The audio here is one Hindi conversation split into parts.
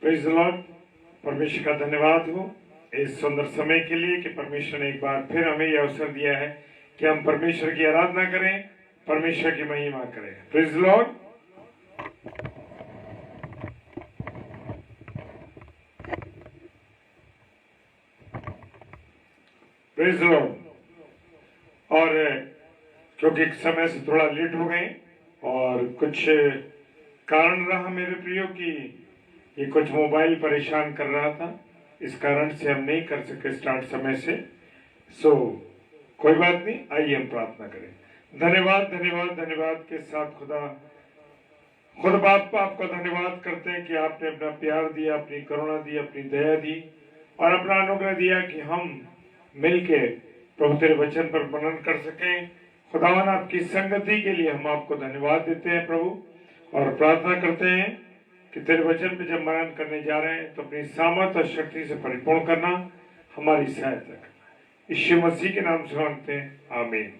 Praise the Lord. परमेश्वर का धन्यवाद हो इस सुंदर समय के लिए कि परमेश्वर ने एक बार फिर हमें यह अवसर दिया है कि हम परमेश्वर की आराधना करें, परमेश्वर की महिमा करें। Praise the Lord. Praise the Lord. और क्योंकि समय से थोड़ा लेट हो गए और कुछ कारण रहा मेरे प्रियो कि ये कुछ मोबाइल परेशान कर रहा था, इस कारण से हम नहीं कर सके स्टार्ट समय से। कोई बात नहीं, आइए हम प्रार्थना करें। धन्यवाद धन्यवाद धन्यवाद के साथ खुद बाप आपका धन्यवाद करते हैं कि आपने अपना प्यार दिया, अपनी करुणा दी, अपनी दया दी और अपना अनुग्रह दिया कि हम मिलके प्रभु तेरे वचन पर मनन कर सकें। खुदावन आपकी संगति के लिए हम आपको धन्यवाद देते हैं प्रभु, और प्रार्थना करते हैं कि तेरे वचन पे जब मनन करने जा रहे हैं तो अपनी सामर्थ्य और शक्ति से परिपूर्ण करना, हमारी सहायता करना। यीशु मसीह के नाम से मांगते हैं, आमीन।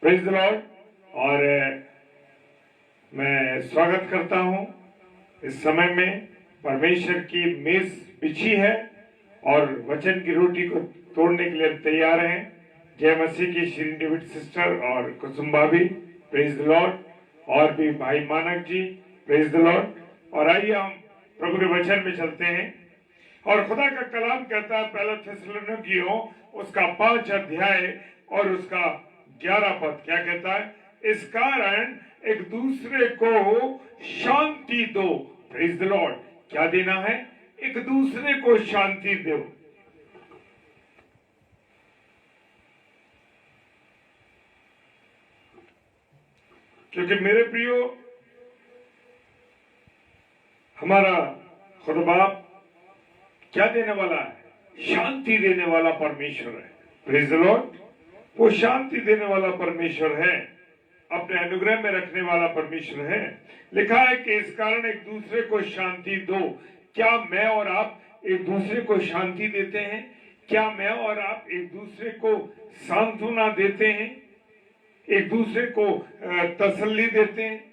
Praise the Lord. और मैं स्वागत करता हूं इस समय में। परमेश्वर की मेज बिछी है और वचन की रोटी को तोड़ने के लिए तैयार हैं। जय मसीह की श्री डेविड सिस्टर और कुसुम भाभी, प्रेज़ द लॉर्ड, और भी भाई मानक जी, प्रेज़ द लॉर्ड। और आइए हम प्रभु के वचन में चलते हैं। और खुदा का कलाम कहता है पहला थिस्सलुनीकियों उसका 5 अध्याय और उसका 11 पद क्या कहता है? इस कारण एक दूसरे को शांति दो। Praise the Lord. क्या देना है? एक दूसरे को शांति दो। क्योंकि मेरे प्रियो, हमारा खुदा बाप क्या देने वाला है? शांति देने वाला परमेश्वर है। Praise the Lord. वो शांति देने वाला परमेश्वर है, अपने अनुग्रह में रखने वाला परमेश्वर है। लिखा है कि इस कारण एक दूसरे को शांति दो। क्या मैं और आप एक दूसरे को शांति देते हैं? क्या मैं और आप एक दूसरे को सांत्वना देते हैं? एक दूसरे को तसल्ली देते हैं?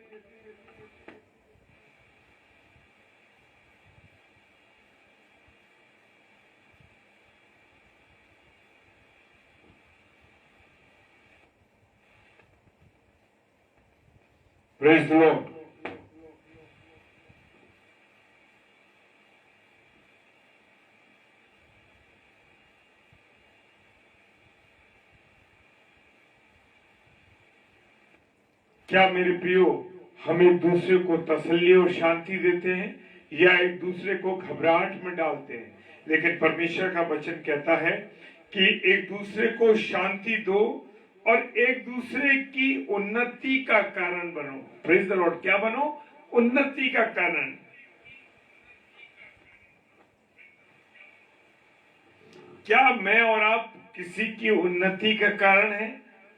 Praise the Lord. क्या मेरे प्रियो हम एक दूसरे को तसल्ली और शांति देते हैं या एक दूसरे को घबराहट में डालते हैं? लेकिन परमेश्वर का वचन कहता है कि एक दूसरे को शांति दो और एक दूसरे की उन्नति का कारण बनो। Praise the Lord. क्या बनो? उन्नति का कारण। क्या मैं और आप किसी की उन्नति का कारण है?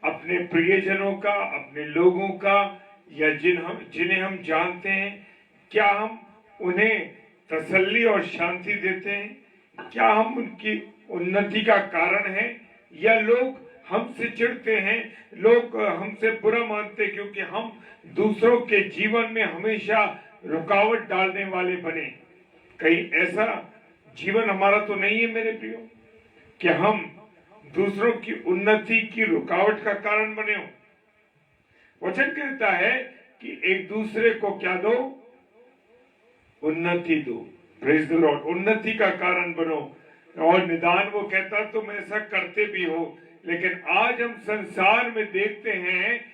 अपने प्रियजनों का, अपने लोगों का, या जिन्हें हम जानते हैं, क्या हम उन्हें तसल्ली और शांति देते हैं? क्या हम उनकी उन्नति का कारण हैं? या लोग हमसे चिढ़ते हैं, लोग हमसे बुरा मानते क्योंकि हम दूसरों के जीवन में हमेशा रुकावट डालने वाले बने? कहीं ऐसा जीवन हमारा तो नहीं है मेरे प्रियो कि हम दूसरों की उन्नति की रुकावट का कारण बने हो। वचन कहता है कि एक दूसरे को क्या दो? उन्नति दो। Praise the Lord. उन्नति का कारण बनो। और निदान वो कहता तुम ऐसा करते भी हो, लेकिन आज हम संसार में देखते हैं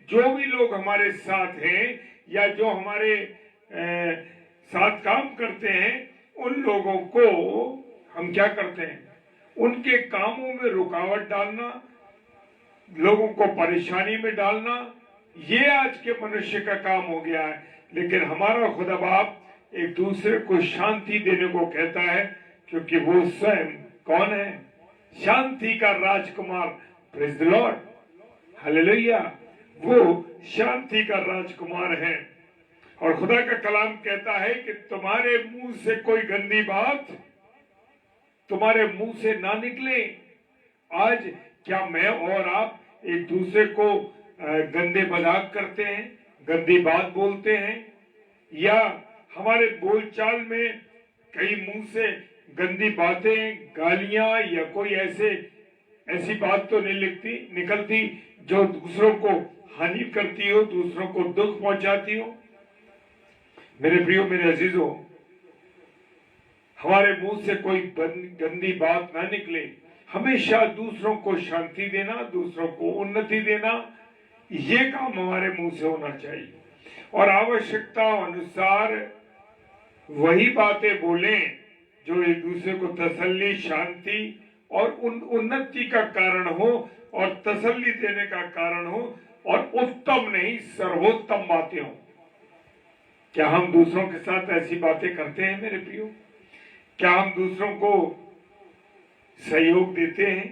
जो भी लोग हमारे साथ हैं या जो हमारे साथ काम करते हैं, उन लोगों को हम क्या करते हैं? उनके कामों में रुकावट डालना, लोगों को परेशानी में डालना, ये आज के मनुष्य का काम हो गया है। लेकिन हमारा खुदा बाप एक दूसरे को शांति देने को कहता है, क्योंकि वो स्वयं कौन है? शांति का राजकुमार। Praise the lord. हालेलुया। वो शांति का राजकुमार है। और खुदा का कलाम कहता है कि तुम्हारे मुंह से कोई गंदी बात तुम्हारे मुंह से ना निकले। आज क्या मैं और आप एक दूसरे को गंदे मजाक करते हैं, गंदी बात बोलते हैं, या हमारे बोलचाल में कहीं मुंह से गंदी बातें, गालियां या कोई ऐसी बात तो नहीं निकलती जो दूसरों को हानि करती हो, दूसरों को दुख पहुंचाती हो। मेरे प्रियो, मेरे अजीजों, हमारे मुंह से कोई गंदी बात ना निकले। हमेशा दूसरों को शांति देना, दूसरों को उन्नति देना, ये काम हमारे मुंह से होना चाहिए। और आवश्यकता अनुसार वही बातें बोलें जो एक दूसरे को तसल्ली, शांति और उन्नति का कारण हो और तसल्ली देने का कारण हो, और उत्तम नहीं सर्वोत्तम बातें हो। क्या हम दूसरों के साथ ऐसी बातें करते हैं मेरे प्रियो? क्या हम दूसरों को सहयोग देते हैं,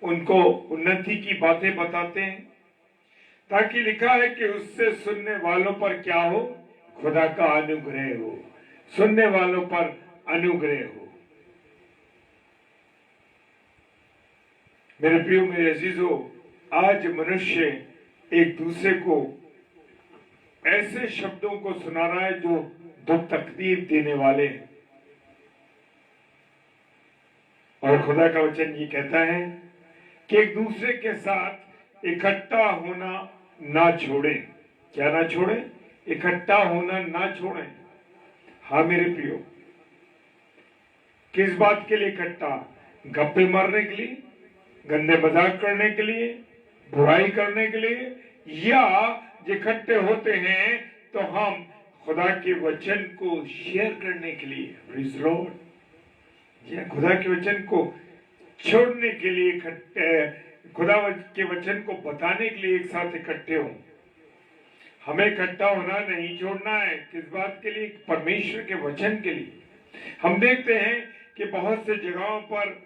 उनको उन्नति की बातें बताते हैं? ताकि लिखा है कि उससे सुनने वालों पर क्या हो? खुदा का अनुग्रह हो, सुनने वालों पर अनुग्रह हो। मेरे प्रियो, मेरे अजीजों, आज मनुष्य एक दूसरे को ऐसे शब्दों को सुना रहा है जो दुख तकलीफ देने वाले हैं। और खुदा का वचन ये कहता है कि एक दूसरे के साथ इकट्ठा होना ना छोड़ें। क्या ना छोड़ें? इकट्ठा होना ना छोड़ें। हाँ मेरे प्रियो, किस बात के लिए इकट्ठा? गप्पे मारने के लिए, गंदे मजाक करने के लिए, बुराई करने के लिए, या इकट्ठे होते हैं तो हम खुदा के वचन को शेयर करने के लिए, प्रेज़ लॉर्ड, या खुदा के वचन को छोड़ने के लिए इकट्ठे, खुदा के वचन को बताने के लिए एक साथ इकट्ठे हों। हमें इकट्ठा होना नहीं छोड़ना है। किस बात के लिए? परमेश्वर के वचन के लिए। हम देखते हैं कि बहुत से जगहों पर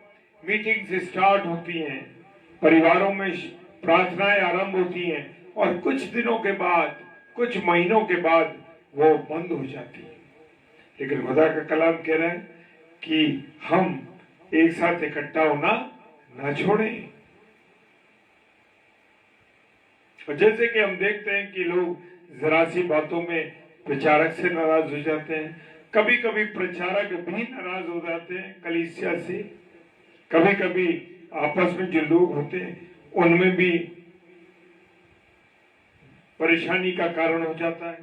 मीटिंग्स स्टार्ट होती हैं, परिवारों में प्रार्थनाएं आरंभ होती हैं, और कुछ दिनों के बाद, कुछ महीनों के बाद वो बंद हो जाती है। लेकिन खुदा का कलाम कह रहा है कि हम एक साथ इकट्ठा होना ना छोड़ें। और जैसे कि हम देखते हैं कि लोग जरा सी बातों में प्रचारक से नाराज हो जाते हैं, कभी कभी प्रचारक भी नाराज हो जाते हैं कलीसिया से, कभी कभी आपस में जो लोग होते हैं उनमें भी परेशानी का कारण हो जाता है।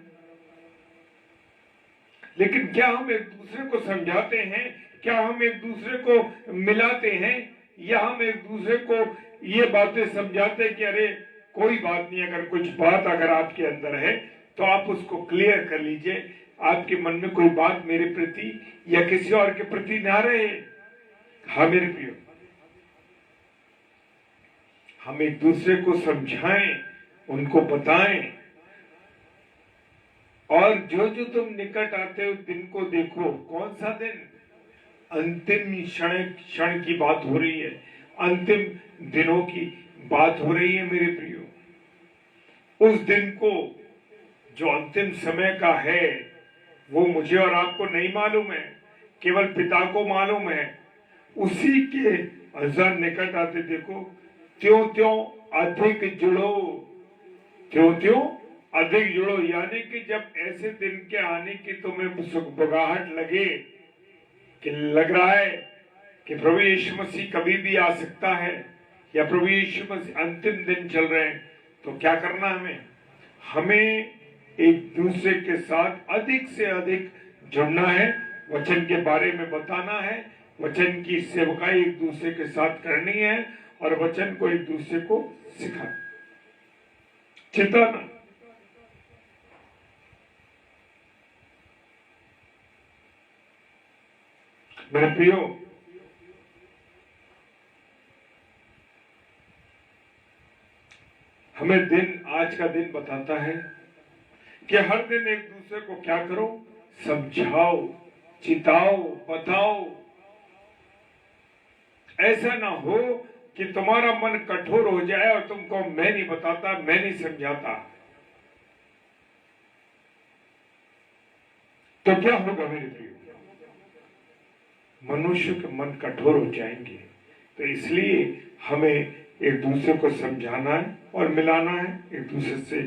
लेकिन क्या हम एक दूसरे को समझाते हैं? क्या हम एक दूसरे को मिलाते हैं? या हम एक दूसरे को ये बातें समझाते हैं कि अरे कोई बात नहीं, अगर कुछ बात अगर आपके अंदर है तो आप उसको क्लियर कर लीजिए, आपके मन में कोई बात मेरे प्रति या किसी और के प्रति ना रहे। हाँ मेरे प्रियो, हम एक दूसरे को समझाएं, उनको बताएं, और जो जो तुम निकट आते हो दिन को देखो। कौन सा दिन? अंतिम क्षण की बात हो रही है, अंतिम दिनों की बात हो रही है मेरे प्रियो। उस दिन को जो अंतिम समय का है वो मुझे और आपको नहीं मालूम है, केवल पिता को मालूम है। उसी के अज़ान निकट आते देखो, त्यों त्यों अधिक जुड़ो, त्यों त्यों अधिक जुड़ो। यानी कि जब ऐसे दिन के आने की तुम्हें सुगबगाहट लगे कि लग रहा है कि प्रभु यीशु मसीह कभी भी आ सकता है, या प्रभु यीशु मसीह अंतिम दिन चल रहे हैं, तो क्या करना? हमें एक दूसरे के साथ अधिक से अधिक जुड़ना है, वचन के बारे में बताना है, वचन की सेवकाई एक दूसरे के साथ करनी है, और वचन को एक दूसरे को सिखाना, चिताना। मेरे प्रियो, हमें दिन, आज का दिन बताता है कि हर दिन एक दूसरे को क्या करो? समझाओ, चिताओ, बताओ। ऐसा ना हो कि तुम्हारा मन कठोर हो जाए और तुमको मैं नहीं बताता, मैं नहीं समझाता, तो क्या होगा मेरे प्रियो? मनुष्य के मन कठोर हो जाएंगे। तो इसलिए हमें एक दूसरे को समझाना है और मिलाना है, एक दूसरे से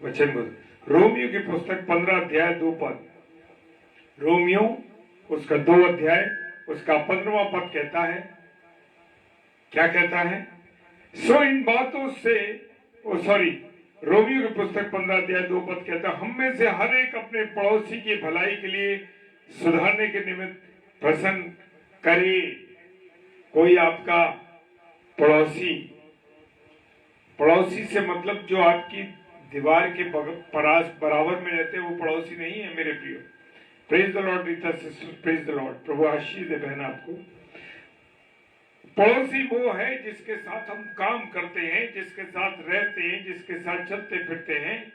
वचन। रोमियो की पुस्तक 15 अध्याय 2 पद, रोमियो उसका 2 अध्याय उसका 15वां पद कहता है, क्या कहता है? सो इन बातों से रोमियो की पुस्तक 15 अध्याय 2 पद कहता है, हम में से हर एक अपने पड़ोसी की भलाई के लिए सुधारने के निमित्त प्रसन्न करे। कोई आपका पड़ोसी से मतलब जो आपकी दीवार के बराबर में रहते हैं वो पड़ोसी नहीं है मेरे प्रियो। Praise the lord Rita sister, praise the lord. प्रभु आशीष दे बहन आपको। पड़ोसी वो है जिसके साथ हम काम करते हैं, जिसके साथ रहते हैं, जिसके साथ चलते फिरते हैं।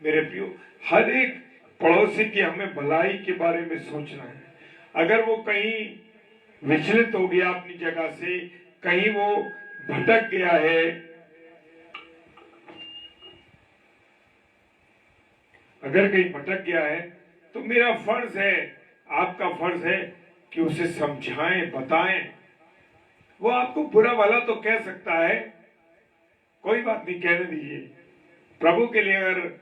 मेरे प्रियो, हर एक पड़ोसी की हमें भलाई के बारे में सोचना है। अगर वो कहीं विचलित हो गया अपनी जगह से, कहीं वो भटक गया है, अगर कहीं भटक गया है तो मेरा फर्ज है, आपका फर्ज है कि उसे समझाएं, बताएं। वो आपको बुरा भला तो कह सकता है, कोई बात नहीं, कहने दीजिए। प्रभु के लिए अगर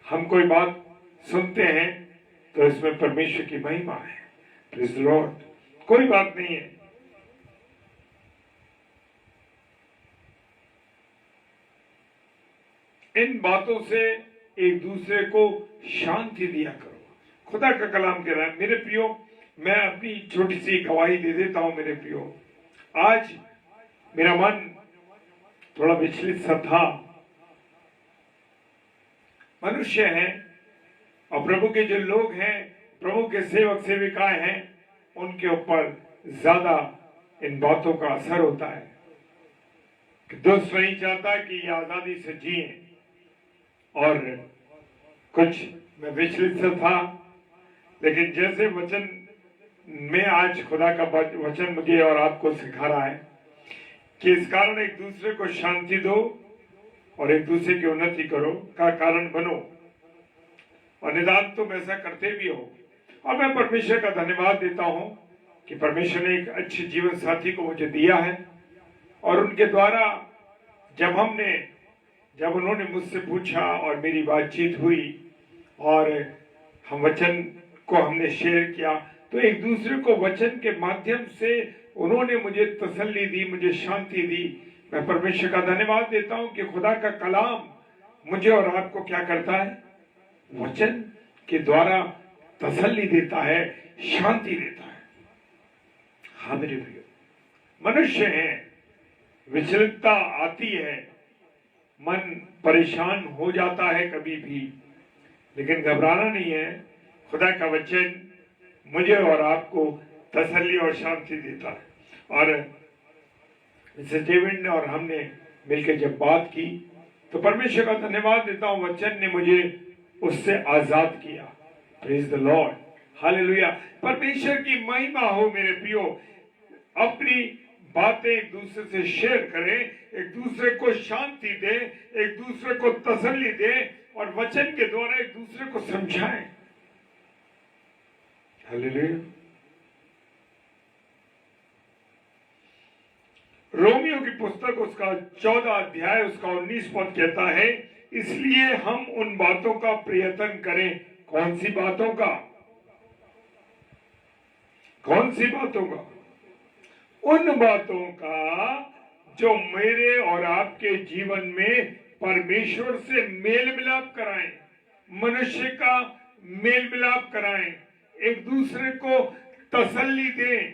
हम कोई बात सुनते हैं तो इसमें परमेश्वर की महिमा है। प्रेज़ द लॉर्ड, कोई बात नहीं है। इन बातों से एक दूसरे को शांति दिया करो। खुदा का कलाम कह रहा है। मेरे प्रियो, मैं अपनी छोटी सी गवाही दे देता हूं। मेरे प्रियो, आज मेरा मन थोड़ा विचलित सा था। मनुष्य हैं और प्रभु के जो लोग हैं, प्रभु के सेवक सेविकाएं हैं, उनके ऊपर ज्यादा इन बातों का असर होता है कि दुष्ट नहीं चाहता कि ये आजादी से जिए। और कुछ मैं विचलित से था, लेकिन जैसे वचन में आज खुदा का वचन मुझे और आपको सिखा रहा है कि इस कारण एक दूसरे को शांति दो और एक दूसरे की उन्नति करो का कारण बनो, और निदान तुम ऐसा करते भी हो। और मैं परमेश्वर का धन्यवाद देता हूं कि परमेश्वर ने एक अच्छे जीवन साथी को मुझे दिया है, और उनके द्वारा जब उन्होंने मुझसे पूछा और मेरी बातचीत हुई और हम वचन को हमने शेयर किया, तो एक दूसरे को वचन के माध्यम से उन्होंने मुझे तसल्ली दी, मुझे शांति दी। मैं परमेश्वर का धन्यवाद देता हूं कि खुदा का कलाम मुझे और आपको क्या करता है? वचन के द्वारा तसल्ली देता है, शांति देता है। हाँ मेरे प्रिय, मनुष्य हैं, विचलितता आती है, मन परेशान हो जाता है कभी भी, लेकिन घबराना नहीं है। खुदा का वचन मुझे और आपको तसल्ली और शांति देता है। और मिस्टर डेविड ने और हमने मिलकर जब बात की तो परमेश्वर का धन्यवाद देता हूं, वचन ने मुझे उससे आजाद किया। Praise the lord, hallelujah. परमेश्वर की महिमा हो मेरे प्रियो। अपनी बातें एक दूसरे से शेयर करें, एक दूसरे को शांति दे, एक दूसरे को तसल्ली दे, और वचन के द्वारा एक दूसरे को समझाएं। हालेलुया। रोमियो की पुस्तक उसका 14 अध्याय उसका 19 पद कहता है, इसलिए हम उन बातों का प्रयत्न करें। कौन सी बातों का? कौन सी बातों का? उन बातों का जो मेरे और आपके जीवन में परमेश्वर से मेल मिलाप कराएं, मनुष्य का मेल मिलाप कराएं, एक दूसरे को तसल्ली दें,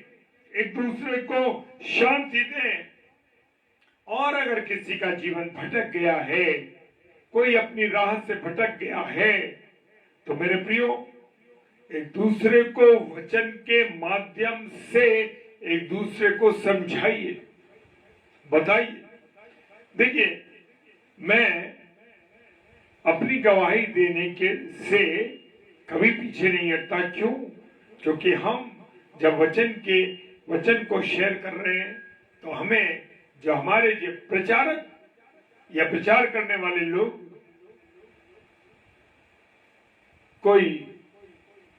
एक दूसरे को शांति दें। और अगर किसी का जीवन भटक गया है, कोई अपनी राह से भटक गया है, तो मेरे प्रियो, एक दूसरे को वचन के माध्यम से एक दूसरे को समझाइए, बताइए। देखिए, मैं अपनी गवाही देने के से कभी पीछे नहीं हटता। क्यों? क्योंकि हम जब वचन को शेयर कर रहे हैं, तो हमें जो हमारे जो प्रचारक या प्रचार करने वाले लोग, कोई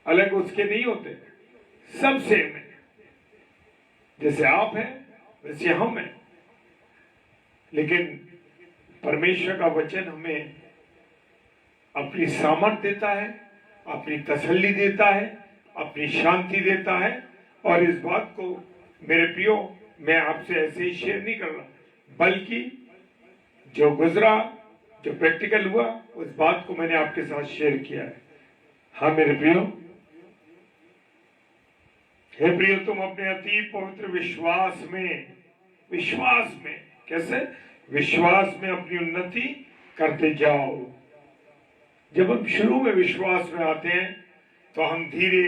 अलग उसके नहीं होते, सब सेम है। जैसे आप हैं वैसे हम हैं, लेकिन परमेश्वर का वचन हमें अपनी सामर्थ देता है, अपनी तसल्ली देता है, अपनी शांति देता है। और इस बात को मेरे प्रियो मैं आपसे ऐसे ही शेयर नहीं कर रहा, बल्कि जो गुजरा, जो प्रैक्टिकल हुआ, उस बात को मैंने आपके साथ शेयर किया है। हाँ मेरे प्रियो, हे प्रियो, तुम अपने अति पवित्र विश्वास में कैसे विश्वास में अपनी उन्नति करते जाओ। जब हम शुरू में विश्वास में आते हैं तो हम धीरे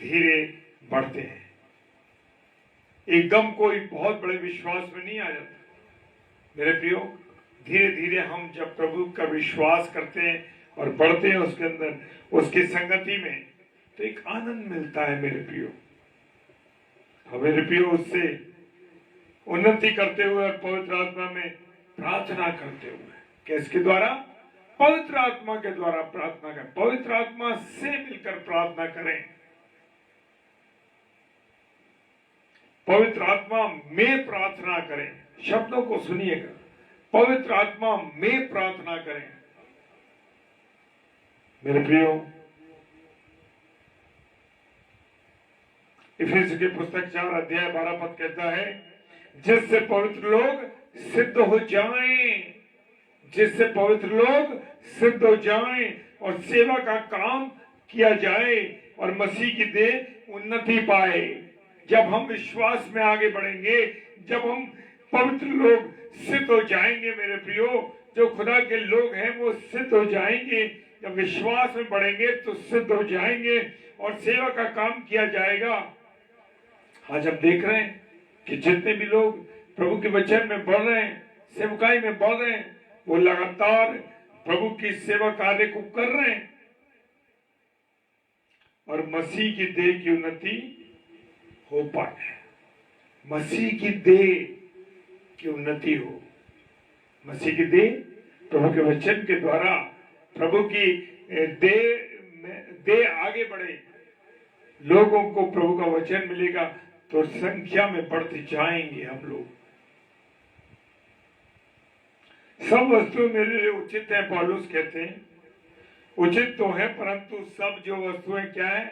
धीरे बढ़ते हैं, एकदम कोई बहुत बड़े विश्वास में नहीं आ जाता। मेरे प्रियो, धीरे धीरे हम जब प्रभु का विश्वास करते हैं और बढ़ते हैं उसके अंदर, उसकी संगति में, तो एक आनंद मिलता है मेरे प्रियो। मेरे प्रियो, उससे उन्नति करते हुए और पवित्र आत्मा में प्रार्थना करते हुए, किसके द्वारा? पवित्र आत्मा के द्वारा प्रार्थना करें, पवित्र आत्मा से मिलकर प्रार्थना करें, पवित्र आत्मा में प्रार्थना करें। शब्दों को सुनिएगा, पवित्र आत्मा में प्रार्थना करें। मेरे प्रियो, इफिसियों की पुस्तक 4 अध्याय 12 पद कहता है, जिससे पवित्र लोग सिद्ध हो जाएं, जिससे पवित्र लोग सिद्ध हो जाएं और सेवा का काम किया जाए और मसीह की देह उन्नति पाए। जब हम विश्वास में आगे बढ़ेंगे, जब हम पवित्र लोग सिद्ध हो जाएंगे मेरे प्रियो, जो खुदा के लोग हैं वो सिद्ध हो जाएंगे। जब विश्वास में बढ़ेंगे तो सिद्ध हो जाएंगे और सेवा का काम किया जाएगा। आज हम देख रहे हैं कि जितने भी लोग प्रभु के वचन में बढ़ रहे हैं, सेवकाई में बढ़ रहे हैं, वो लगातार प्रभु की सेवा कार्य को कर रहे हैं और मसीह की देह की उन्नति हो पाए, मसीह की देह की उन्नति हो, मसीह की देह प्रभु के वचन के द्वारा प्रभु की देह आगे बढ़े, लोगों को प्रभु का वचन मिलेगा तो संख्या में बढ़ते जाएंगे हम लोग। सब वस्तु मेरे लिए उचित है, पौलुस कहते हैं। उचित तो है, परंतु सब जो वस्तुएं क्या है?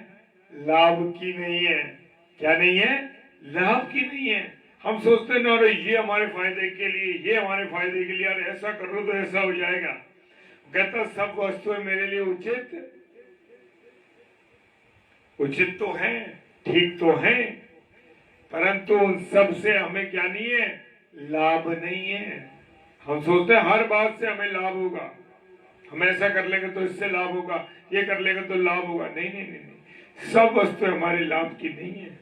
लाभ की नहीं है। क्या नहीं है? लाभ की नहीं है। हम सोचते हैं ना, ये हमारे फायदे के लिए, ये हमारे फायदे के लिए, यार ऐसा कर लो तो ऐसा हो जाएगा। कहता सब वस्तुएं मेरे लिए उचित तो है, ठीक तो है, परंतु उन सब से हमें क्या नहीं है? लाभ नहीं है। हम सोचते हैं हर बात से हमें लाभ होगा, हम ऐसा कर लेंगे तो इससे लाभ होगा, ये कर लेंगे तो लाभ होगा। नहीं नहीं नहीं नहीं, सब वस्तुएं हमारे लाभ की नहीं है।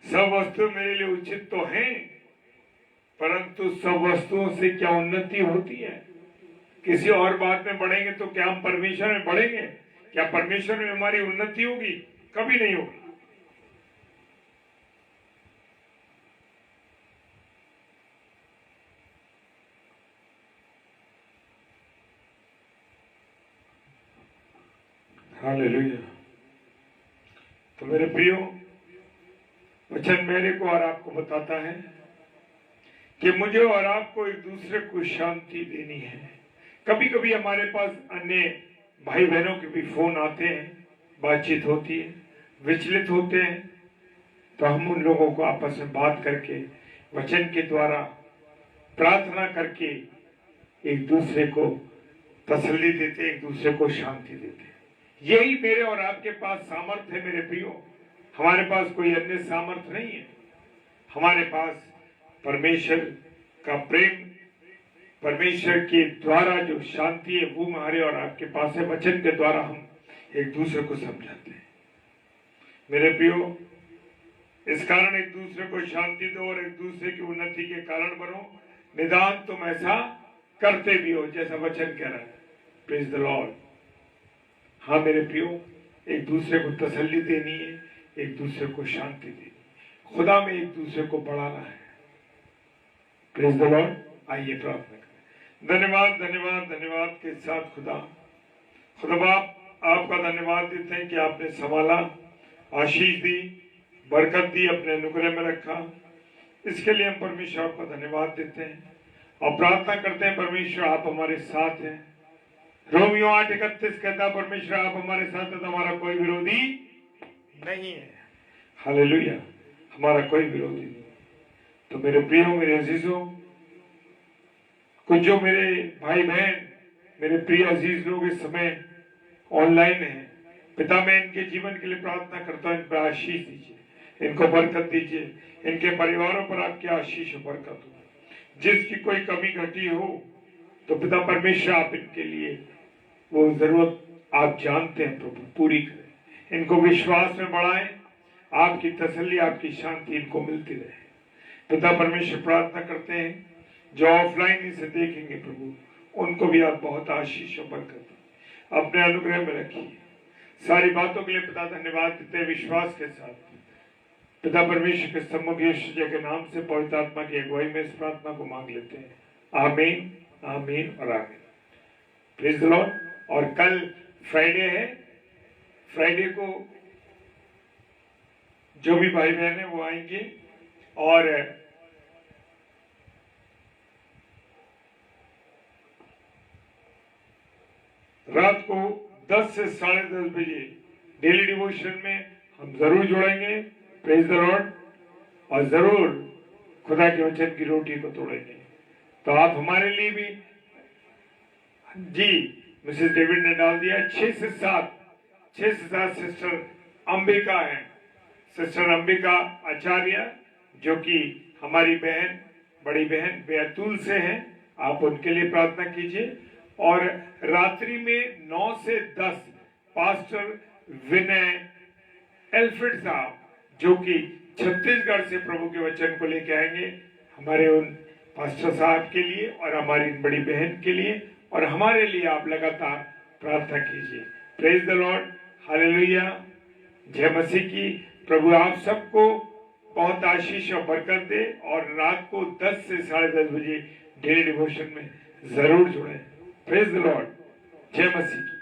सब वस्तु मेरे लिए उचित तो हैं, परंतु सब वस्तुओं से क्या उन्नति होती है? किसी और बात में बढ़ेंगे तो क्या हम परमेश्वर में बढ़ेंगे? क्या परमेश्वर में हमारी उन्नति होगी? कभी नहीं होगी। हालेलुया। तो मेरे प्रियो, वचन मेरे को और आपको बताता है कि मुझे और आपको एक दूसरे को शांति देनी है। कभी कभी हमारे पास अन्य भाई बहनों के भी फोन आते हैं, बातचीत होती है, विचलित होते हैं, तो हम उन लोगों को आपस में बात करके, वचन के द्वारा प्रार्थना करके एक दूसरे को तसल्ली देते, एक दूसरे को शांति देते। यही मेरे और आपके पास सामर्थ्य है मेरे प्रियो। हमारे पास कोई अन्य सामर्थ्य नहीं है। हमारे पास परमेश्वर का प्रेम, परमेश्वर के द्वारा जो शांति है वो हमारे और आपके पास है। वचन के द्वारा हम एक दूसरे को समझाते हैं मेरे प्रियो। इस कारण एक दूसरे को शांति दो और एक दूसरे की उन्नति के कारण बनो। निदान तुम ऐसा करते भी हो जैसा वचन कह रहा है। Praise the Lord. हाँ मेरे प्रियो, एक दूसरे को तसल्ली देनी है, एक दूसरे को शांति देनी, खुदा में एक दूसरे को बढ़ाना है। Praise the Lord. आइए प्रार्थना करें। धन्यवाद धन्यवाद धन्यवाद के साथ खुदा बाप आपका धन्यवाद देते हैं कि आपने संभाला, आशीष दी, बरकत दी, अपने अनुग्रह में रखा। इसके लिए हम परमेश्वर आपका धन्यवाद देते हैं और प्रार्थना करते हैं परमेश्वर आप हमारे साथ हैं, रोमियो 8:31 कहता परमेश्वर आप हमारे साथ हैं तो हमारा कोई विरोधी नहीं है। हालेलुया, हमारा कोई विरोधी नहीं। तो मेरे प्रियो, मेरे अजीजों, कुछ जो मेरे भाई बहन, मेरे प्रिय अजीज लोग इस समय ऑनलाइन हैं, पिता मैं इनके जीवन के लिए प्रार्थना करता हूं, इन पर आशीष दीजिए, इनको बरकत दीजिए, इनके परिवारों पर आपकी आशीष और बरकत हो। जिसकी कोई कमी घटी हो तो पिता परमेश्वर आप इनके लिए वो जरूरत आप जानते हैं प्रभु पूरी करें, इनको विश्वास में बढ़ाएं, आपकी तसल्ली आपकी शांति इनको मिलती रहे। पिता परमेश्वर प्रार्थना करते हैं जो ऑफलाइन इसे देखेंगे प्रभु उनको भी आप बहुत आशीष और बरकत अपने अनुग्रह में रखिए। सारी बातों के लिए पिता धन्यवाद देते हैं विश्वास के साथ पिता परमेश्वर के सम्मुख यीशु जी के नाम से पवित्र आत्मा की अगुवाई में इस प्रार्थना को मांग लेते हैं। आमीन, आमीन और आमीन। Praise the Lord. और कल फ्राइडे है, फ्राइडे को जो भी भाई बहन है वो आएंगे और रात को 10 से 10:30 बजे डेली डिवोशन में हम जरूर जुड़ेंगे। Praise the Lord. और जरूर खुदा के वचन की रोटी को तोड़ेंगे। तो आप हमारे लिए भी जी, मिसेस डेविड ने डाल दिया 6 से 7 सिस्टर अंबिका है, सिस्टर अंबिका आचार्य जो कि हमारी बहन, बड़ी बहन बैतूल से हैं, आप उनके लिए प्रार्थना कीजिए। और रात्रि में 9 से 10 पास्टर विनय एल्फ्रेड साहब जो कि छत्तीसगढ़ से प्रभु के वचन को लेके आएंगे, हमारे उन पास्टर साहब के लिए और हमारी बड़ी बहन के लिए और हमारे लिए आप लगातार प्रार्थना कीजिए। प्रेज द लॉर्ड, हालेलुया, जय मसीह की। प्रभु आप सबको बहुत आशीष और बरकत दे और रात को 10 से 10:30 बजे डेली डिवोशन में जरूर जुड़े। प्रेज द लॉर्ड, जय मसीह की।